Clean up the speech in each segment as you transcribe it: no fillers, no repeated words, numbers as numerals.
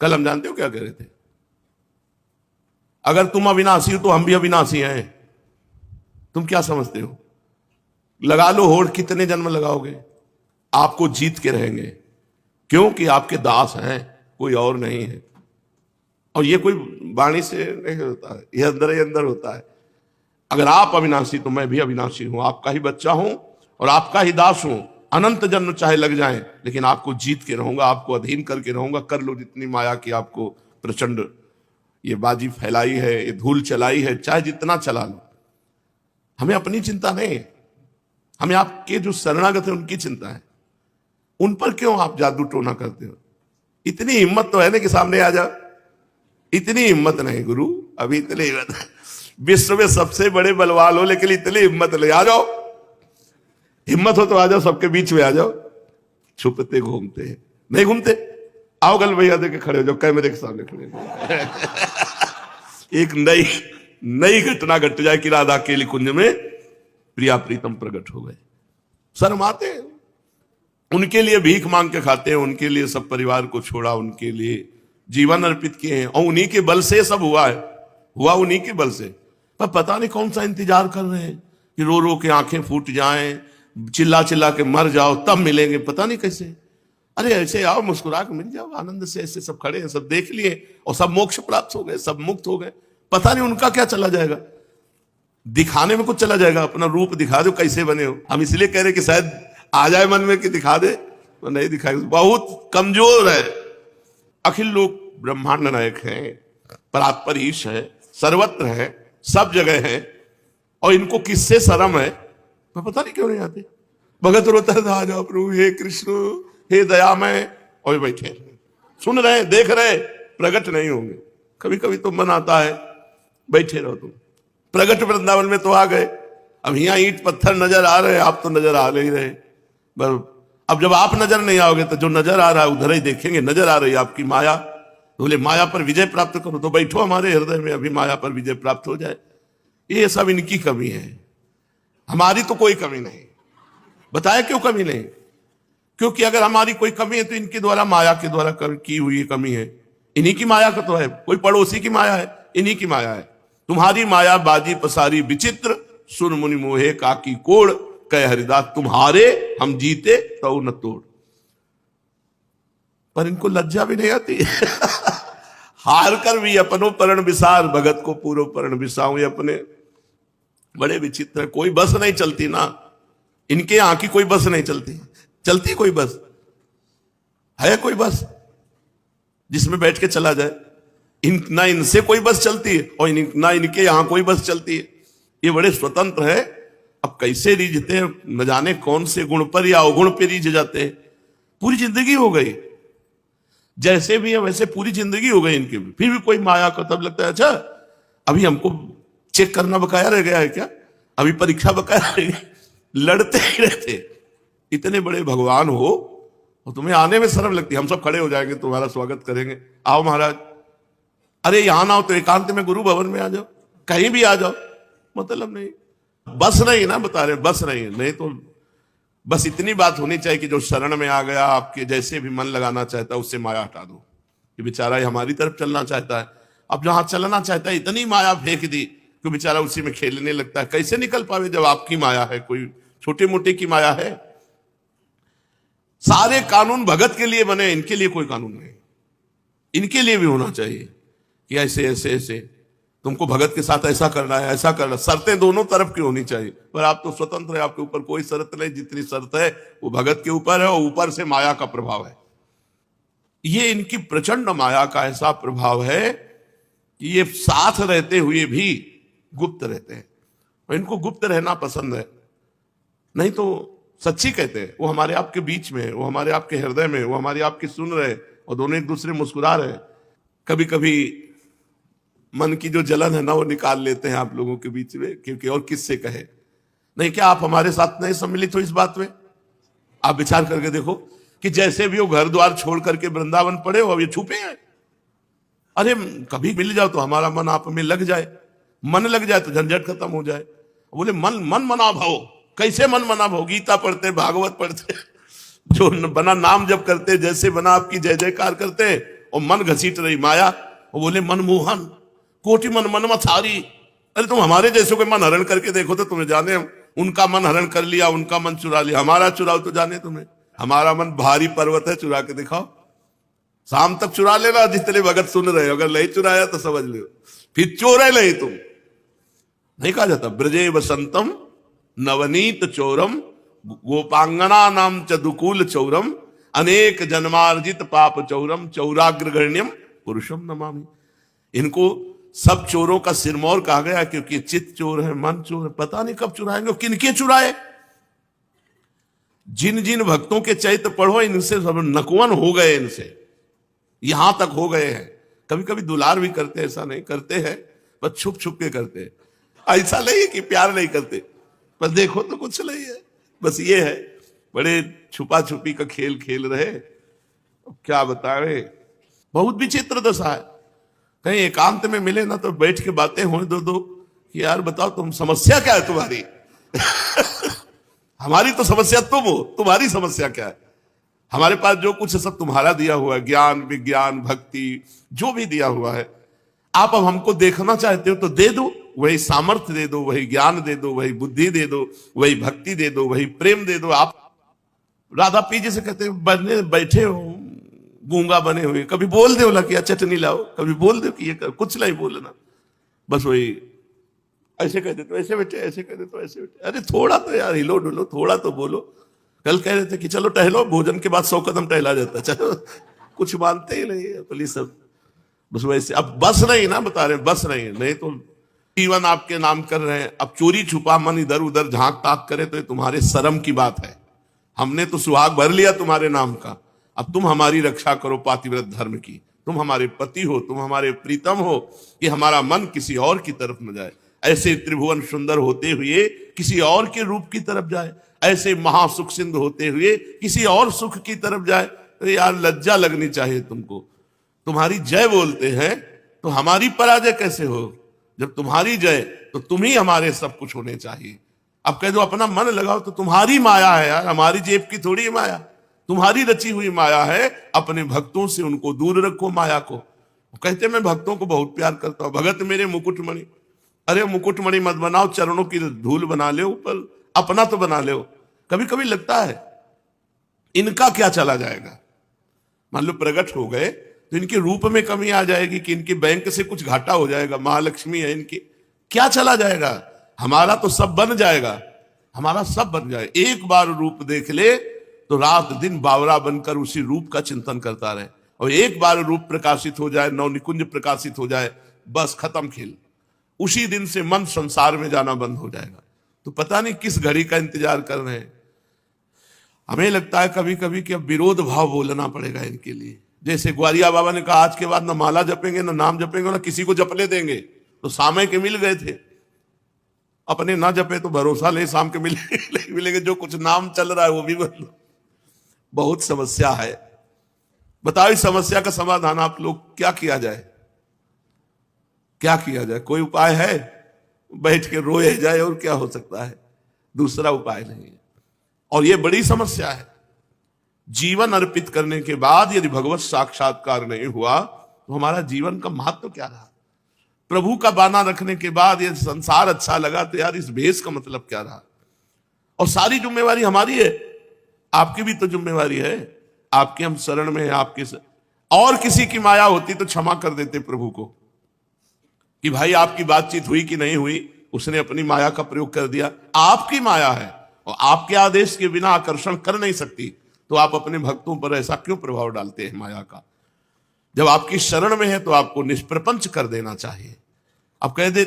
कल हम जानते हो क्या कह रहे थे? अगर तुम अविनाशी हो तो हम भी अविनाशी हैं। तुम क्या समझते हो? लगा लो होड़, कितने जन्म लगाओगे, आपको जीत के रहेंगे, क्योंकि आपके दास हैं, कोई और नहीं है। और ये कोई वाणी से नहीं होता है, ये अंदर ही अंदर होता है। अगर आप अविनाशी तो मैं भी अविनाशी हूं, आपका ही बच्चा हूं और आपका ही दास हूं। अनंत जन्म चाहे लग जाएं, लेकिन आपको जीत के रहूंगा, आपको अधीन करके रहूंगा। कर लो जितनी माया की आपको प्रचंड ये बाजी फैलाई है, ये धूल चलाई है, चाहे जितना चला लो, हमें अपनी चिंता नहीं है। हमें आपके जो शरणागत है उनकी चिंता है। उन पर क्यों आप जादू टोना करते हो? इतनी हिम्मत तो है ना कि सामने आ जाओ। इतनी हिम्मत नहीं गुरु, अभी इतनी हिम्मत। विश्व में सबसे बड़े बलवान हो, लेकिन इतनी हिम्मत नहीं। आ जाओ, हिम्मत हो तो आ जाओ, सबके बीच में आ जाओ। छुपते घूमते हैं, नहीं घूमते। आओ गल भैया देके खड़े हो जाओ, कैमरे के सामने खड़े हो। एक नई घटना घट जाए कि राधा केली कुंज में प्रिया प्रीतम प्रकट हो गए। शर्माते हैं, उनके लिए भीख मांग के खाते हैं, उनके लिए सब परिवार को छोड़ा, उनके लिए जीवन अर्पित किए हैं, और उन्हीं के बल से सब हुआ है। हुआ उन्हीं के बल से। पर पता नहीं कौन सा इंतजार कर रहे हैं कि रो रो के आंखें फूट जाएं, चिल्ला चिल्ला के मर जाओ तब मिलेंगे, पता नहीं कैसे। अरे ऐसे आओ, मुस्कुरा के मिल जाओ आनंद से। ऐसे सब खड़े हैं, सब देख लिए और सब मोक्ष प्राप्त हो गए, सब मुक्त हो गए। पता नहीं उनका क्या चला जाएगा, दिखाने में कुछ चला जाएगा। अपना रूप दिखा दो कैसे बने हो। हम इसलिए कह रहे कि शायद आ जाए मन में कि दिखा दे, तो नहीं दिखाएगा, बहुत कमजोर है। अखिल लोक ब्रह्मांड नायक है, परात्पर ईश है, सर्वत्र है, सब जगह है, और इनको किससे शर्म है मैं पता नहीं क्यों नहीं आते। भगत रोता है, आ जाओ प्रभु, हे कृष्ण, हे दयामय, और बैठे सुन रहे, देख रहे, प्रकट नहीं होंगे। कभी कभी तो मन आता है बैठे रहो तुम। प्रगट वृंदावन में तो आ गए, अब यहाँ ईंट पत्थर नजर आ रहे हैं, आप तो नजर आ नहीं रहे। अब जब आप नजर नहीं आओगे तो जो नजर आ रहा है उधर ही देखेंगे। नजर आ रही है आपकी माया, बोले माया पर विजय प्राप्त करो, तो बैठो हमारे हृदय में, अभी माया पर विजय प्राप्त हो जाए। ये सब इनकी कमी है, हमारी तो कोई कमी नहीं। बताया क्यों कमी नहीं? क्योंकि अगर हमारी कोई कमी है तो इनके द्वारा, माया के द्वारा की हुई कमी है। इन्हीं की माया का तो है, कोई पड़ोसी की माया है, इन्हीं की माया है। तुम्हारी माया बाजी पसारी विचित्र, सुन मुनि मोहे काकी कोड़, कह हरिदास तुम्हारे हम जीते तो न तोड़। पर इनको लज्जा भी नहीं आती। हार कर भी अपनो परण विसार, भगत को पूर्व परण विसाऊं। अपने बड़े विचित्र है, कोई बस नहीं चलती ना इनके यहां की, कोई बस नहीं चलती। चलती कोई बस है? कोई बस जिसमें बैठ के चला जाए? ना इनसे कोई बस चलती है और ना इनके यहां कोई बस चलती है। ये बड़े स्वतंत्र है। अब कैसे रीझते हैं, न जाने कौन से गुण पर या अवगुण पे रीझ जाते हैं। पूरी जिंदगी हो गई, जैसे भी है वैसे पूरी जिंदगी हो गई इनकी, फिर भी कोई माया का तब लगता है अच्छा अभी हमको चेक करना बकाया रह गया है क्या, अभी परीक्षा बकाया रह गई। लड़ते ही रहते। इतने बड़े भगवान हो और तुम्हें आने में शर्म लगती है। हम सब खड़े हो जाएंगे, तुम्हारा स्वागत करेंगे, आओ महाराज। अरे यहां ना हो तो एकांत में गुरु भवन में आ जाओ, कहीं भी आ जाओ, मतलब नहीं। बस नहीं ना, बता रहे बस नहीं तो बस इतनी बात होनी चाहिए कि जो शरण में आ गया, आपके जैसे भी मन लगाना चाहता है उससे माया हटा दो। कि बेचारा हमारी तरफ चलना चाहता है, अब जहां चलना चाहता है इतनी माया फेंक दी कि बेचारा उसी में खेलने लगता है। कैसे निकल पावे जब आपकी माया है, कोई छोटे मोटे की माया है। सारे कानून भगत के लिए बने, इनके लिए कोई कानून नहीं। इनके लिए भी होना चाहिए कि ऐसे ऐसे ऐसे तुमको भगत के साथ ऐसा करना है, ऐसा करना। शर्तें दोनों तरफ की होनी चाहिए, पर आप तो स्वतंत्र है, आपके ऊपर कोई शर्त नहीं। जितनी शर्त है वो भगत के ऊपर है और ऊपर से माया का प्रभाव है। ये इनकी प्रचंड माया का ऐसा प्रभाव है कि ये साथ रहते हुए भी गुप्त रहते हैं, और इनको गुप्त रहना पसंद है। नहीं तो सच्ची कहते हैं, वो हमारे आपके बीच में है, वो हमारे आपके हृदय में, वो हमारे आपकी सुन रहे और दोनों एक दूसरे मुस्कुरा रहे। कभी कभी मन की जो जलन है ना वो निकाल लेते हैं आप लोगों के बीच में, क्योंकि और किससे कहे। नहीं क्या आप हमारे साथ नहीं सम्मिलित हो इस बात में? आप विचार करके देखो कि जैसे भी वो घर द्वार छोड़ करके वृंदावन पड़े हो, अब ये छुपे हैं। अरे कभी मिल जाओ तो हमारा मन आप में लग जाए, मन लग जाए तो झंझट खत्म हो जाए। बोले मन मना भाव, कैसे मन मना भाव? गीता पढ़ते, भागवत पढ़ते, जो बना नाम जप करते, जैसे बना आपकी जय जयकार करते, और मन घसीट रही माया, और बोले मनमोहन कोटि मन मन मथारी। अरे तुम हमारे जैसे कोई मन हरण करके देखो तो तुम्हें जाने, हम उनका मन हरण कर लिया, उनका मन चुरा लिया, हमारा चुराओ तो जाने तुम्हें। हमारा मन भारी पर्वत है, चुरा के दिखाओ, शाम तक चुरा लेना जितने भगत सुन रहे हो। अगर नहीं चुराया तो समझ लो फिर चोर है नहीं तुम। नहीं कहा जाता ब्रजे वसंतम नवनीत चोरम गोपांगना नाम च दुकूल चौरम अनेक जन्मार्जित पाप चौरम चौराग्रगण्यम पुरुषम नमामि। इनको सब चोरों का सिरमौर कहा गया क्योंकि चित्त चोर है, मन चोर है, पता नहीं कब चुराएंगे, किनके चुराए। जिन जिन भक्तों के चैत्र पढ़ो इनसे सब नकवन हो गए, इनसे यहां तक हो गए हैं। कभी कभी दुलार भी करते, ऐसा नहीं करते हैं, पर छुप छुप के करते हैं। ऐसा नहीं है कि प्यार नहीं करते, पर देखो तो कुछ नहीं है, बस ये है बड़े छुपा छुपी का खेल खेल रहे। क्या बताए, बहुत विचित्र दशा है। कहीं एकांत में मिले ना तो बैठ के बातें हो दो कि यार बताओ तुम समस्या क्या है तुम्हारी। हमारी तो समस्या तुम हो, तुम्हारी समस्या क्या है। हमारे पास जो कुछ है सब तुम्हारा दिया हुआ है, ज्ञान विज्ञान भक्ति जो भी दिया हुआ है। आप अब हमको देखना चाहते हो तो दे दो, वही सामर्थ्य दे दो, वही ज्ञान दे दो, वही बुद्धि दे दो, वही भक्ति दे दो, वही प्रेम दे दो। आप राधा पी जैसे कहते हैं बने बैठे हो गूंगा बने हुए, कभी बोल दो ला कि चटनी लाओ, कभी बोल दो कि ये कर, कुछ नहीं बोलना, बस वही ऐसे कह दे तो ऐसे बैठे, ऐसे कह दे तो ऐसे बैठे। अरे थोड़ा तो यार हिलो डुलो, थोड़ा तो बोलो। कल कह रहे थे कि चलो टहलो, भोजन के बाद 100 कदम टहला जाता, चलो कुछ मानते ही नहीं है पुलिस सब, बस वैसे। अब बस नहीं ना, बता रहे बस नहीं तो जीवन आपके नाम कर रहे हैं। अब चोरी छुपा मन इधर उधर झांक ताक करे तो ये तुम्हारे शर्म की बात है। हमने तो सुहाग भर लिया तुम्हारे नाम का, अब तुम हमारी रक्षा करो पातिव्रत धर्म की। तुम हमारे पति हो, तुम हमारे प्रीतम हो, कि हमारा मन किसी और की तरफ न जाए। ऐसे त्रिभुवन सुंदर होते हुए किसी और के रूप की तरफ जाए, ऐसे महासुख सिंधु होते हुए किसी और सुख की तरफ जाए। तो यार लज्जा लगनी चाहिए तुमको। तुम्हारी जय बोलते हैं तो हमारी पराजय कैसे हो। जब तुम्हारी जय तो तुम ही हमारे सब कुछ होने चाहिए। अब कह दो अपना मन लगाओ तो तुम्हारी माया है यार, हमारी जेब की थोड़ी माया, तुम्हारी रची हुई माया है। अपने भक्तों से उनको दूर रखो माया को। कहते मैं भक्तों को बहुत प्यार करता हूं, भगत मेरे मुकुटमणि। अरे मुकुटमणि मत बनाओ, चरणों की धूल बना ले ऊपर, अपना तो बना ले। कभी कभी लगता है इनका क्या चला जाएगा। मान लो प्रकट हो गए तो इनके रूप में कमी आ जाएगी कि इनके बैंक से कुछ घाटा हो जाएगा, महालक्ष्मी है इनकी, क्या चला जाएगा। हमारा तो सब बन जाएगा, हमारा सब बन जाएगा। एक बार रूप देख ले तो रात दिन बावरा बनकर उसी रूप का चिंतन करता रहे। और एक बार रूप प्रकाशित हो जाए, नव निकुंज प्रकाशित हो जाए, बस खत्म खेल। उसी दिन से मन संसार में जाना बंद हो जाएगा। तो पता नहीं किस घड़ी का इंतजार कर रहे हैं। हमें लगता है कभी कभी कि अब विरोध भाव बोलना पड़ेगा इनके लिए। जैसे ग्वालिया बाबा ने कहा आज के बाद ना माला जपेंगे, ना नाम जपेंगे, ना किसी को जपने देंगे। तो सामय के मिल गए थे, अपने ना जपे तो भरोसा नहीं शाम के मिलेंगे। जो कुछ नाम चल रहा है वो भी बदलो। बहुत समस्या है। बताओ इस समस्या का समाधान आप लोग क्या किया जाए, क्या किया जाए। कोई उपाय है? बैठ के रोए जाए और क्या हो सकता है, दूसरा उपाय नहीं है। और ये बड़ी समस्या है। जीवन अर्पित करने के बाद यदि भगवत साक्षात्कार नहीं हुआ तो हमारा जीवन का महत्व क्या रहा। प्रभु का बाना रखने के बाद यदि संसार अच्छा लगा तो यार इस भेष का मतलब क्या रहा। और सारी जिम्मेवारी हमारी है, आपकी भी तो जिम्मेवारी है। आपके हम शरण में है, आपके और किसी की माया होती तो क्षमा कर देते प्रभु को कि भाई आपकी बातचीत हुई कि नहीं हुई, उसने अपनी माया का प्रयोग कर दिया। आपकी माया है और आपके आदेश के बिना आकर्षण कर नहीं सकती, तो आप अपने भक्तों पर ऐसा क्यों प्रभाव डालते हैं माया का। जब आपकी शरण में है तो आपको निष्प्रपंच कर देना चाहिए। अब कह दे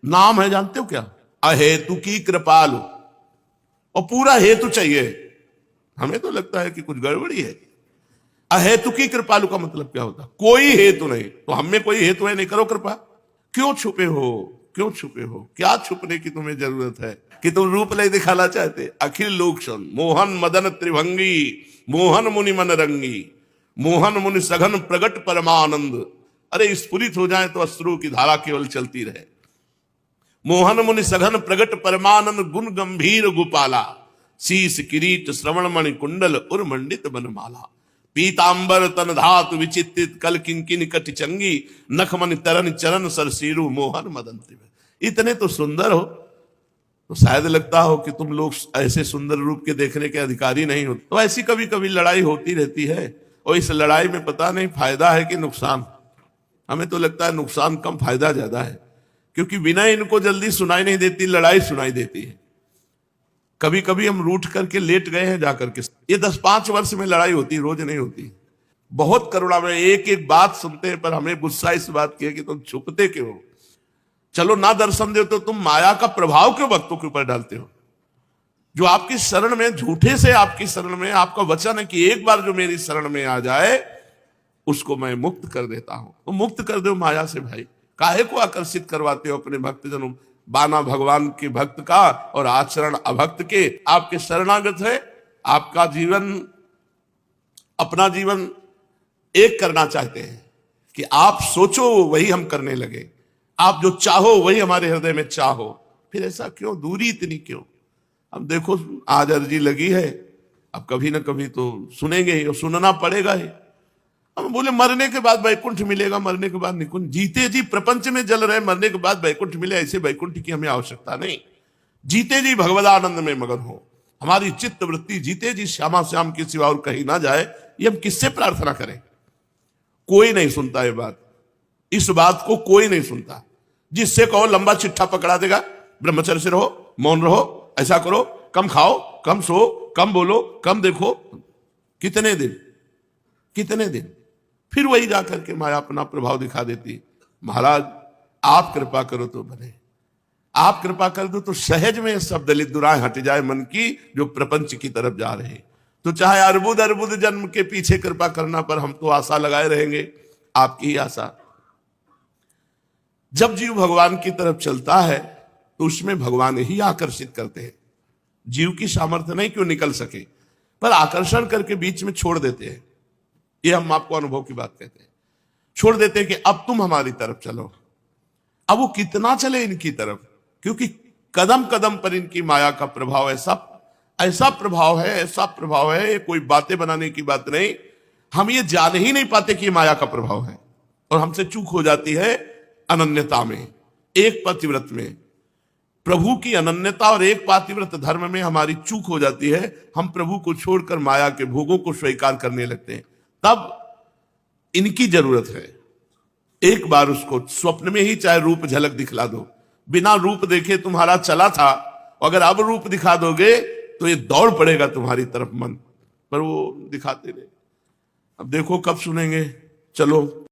नाम है, जानते हो क्या, अहेतु की कृपालु, और पूरा हेतु चाहिए। हमें तो लगता है कि कुछ गड़बड़ी है। अहेतु की कृपालु का मतलब क्या होता, कोई हेतु नहीं। तो हम में कोई हेतु है नहीं, करो कृपा। क्यों छुपे हो, क्यों छुपे हो, क्या छुपने की तुम्हें जरूरत है कि तुम रूप नहीं दिखाना चाहते। अखिल लोक सन मोहन मदन त्रिभंगी, मोहन मुनि मन रंगी, मोहन मुनि सघन प्रगट परमानंद। अरे स्फुरित हो जाए तो अश्रु की धारा केवल चलती रहे। मोहन मुनि सघन प्रगट परमानंद, गुण गंभीर गोपाला, शीस किरीट श्रवण मणि कुंडल उर्मंडित बनमाला। पीतांबर तन धातु विचित्रित कल किंकिन कट चंगी नखमन तरन चरण सरसीरु मोहन मदन। इतने तो सुंदर हो तो शायद लगता हो कि तुम लोग ऐसे सुंदर रूप के देखने के अधिकारी नहीं हो। तो ऐसी कभी कभी लड़ाई होती रहती है, और इस लड़ाई में पता नहीं फायदा है कि नुकसान। हमें तो लगता है नुकसान कम फायदा ज्यादा है, क्योंकि विनय इनको जल्दी सुनाई नहीं देती, लड़ाई सुनाई देती है। कभी कभी हम रूठ करके लेट गए हैं जाकर के। ये 10-5 वर्ष में लड़ाई होती, रोज नहीं होती। बहुत करुणा में एक एक बात सुनते हैं, पर हमें गुस्सा इस बात की है कि तुम छुपते क्यों हो? चलो ना दर्शन दे तो तुम माया का प्रभाव क्यों भक्तों के ऊपर डालते हो? जो आपकी शरण में, झूठे से आपकी शरण में, आपका वचन है कि एक बार जो मेरी शरण में आ जाए उसको मैं मुक्त कर देता हूं। तो मुक्त कर दो माया से भाई, काहे को आकर्षित करवाते हो अपने भक्तजनों? बाना भगवान के भक्त का और आचरण अभक्त के। आपके शरणागत है, आपका जीवन, अपना जीवन एक करना चाहते हैं कि आप सोचो वही हम करने लगे, आप जो चाहो वही हमारे हृदय में चाहो। फिर ऐसा क्यों, दूरी इतनी क्यों? अब देखो आज अर्जी लगी है, अब कभी ना कभी तो सुनेंगे ही और सुनना पड़ेगा ही। हम बोले मरने के बाद वैकुंठ मिलेगा, मरने के बाद निकुंठ। जीते जी प्रपंच में जल रहे, मरने के बाद वैकुंठ मिले, ऐसे वैकुंठ की हमें आवश्यकता नहीं। जीते जी भगवदानंद में मगन हो, हमारी चित्त वृत्ति जीते जी श्यामा श्याम के सिवा और कहीं ना जाए। ये हम किससे प्रार्थना करें? कोई नहीं सुनता ये बात, इस बात को कोई नहीं सुनता। जिससे कहो लंबा चिट्ठा पकड़ा देगा, ब्रह्मचर्य से रहो, मौन रहो, ऐसा करो, कम खाओ, कम सो, कम बोलो, कम देखो। कितने दिन, कितने दिन? फिर वही जाकर के माया अपना प्रभाव दिखा देती। महाराज आप कृपा करो तो बने, आप कृपा कर दो तो सहज में सब दलित दुराएं हट जाए मन की, जो प्रपंच की तरफ जा रहे। तो चाहे अर्बुद अर्बुद जन्म के पीछे कृपा करना, पर हम तो आशा लगाए रहेंगे, आपकी ही आशा। जब जीव भगवान की तरफ चलता है तो उसमें भगवान ही आकर्षित करते हैं। जीव की सामर्थ्य नहीं क्यों निकल सके, पर आकर्षण करके बीच में छोड़ देते हैं। ये हम आपको अनुभव की बात कहते हैं। छोड़ देते हैं कि अब तुम हमारी तरफ चलो। अब वो कितना चले इनकी तरफ, क्योंकि कदम कदम पर इनकी माया का प्रभाव ऐसा प्रभाव है, ऐसा प्रभाव है। ये कोई बातें बनाने की बात नहीं, हम ये जान ही नहीं पाते कि माया का प्रभाव है, और हमसे चूक हो जाती है अनन्यता में, एक पतिव्रत में। प्रभु की अनन्यता और एक पातिव्रत धर्म में हमारी चूक हो जाती है। हम प्रभु को छोड़कर माया के भोगों को स्वीकार करने लगते हैं। तब इनकी जरूरत है, एक बार उसको स्वप्न में ही चाहे रूप झलक दिखला दो। बिना रूप देखे तुम्हारा चला था, अगर अब रूप दिखा दोगे तो ये दौड़ पड़ेगा तुम्हारी तरफ मन, पर वो दिखाते नहीं। अब देखो कब सुनेंगे। चलो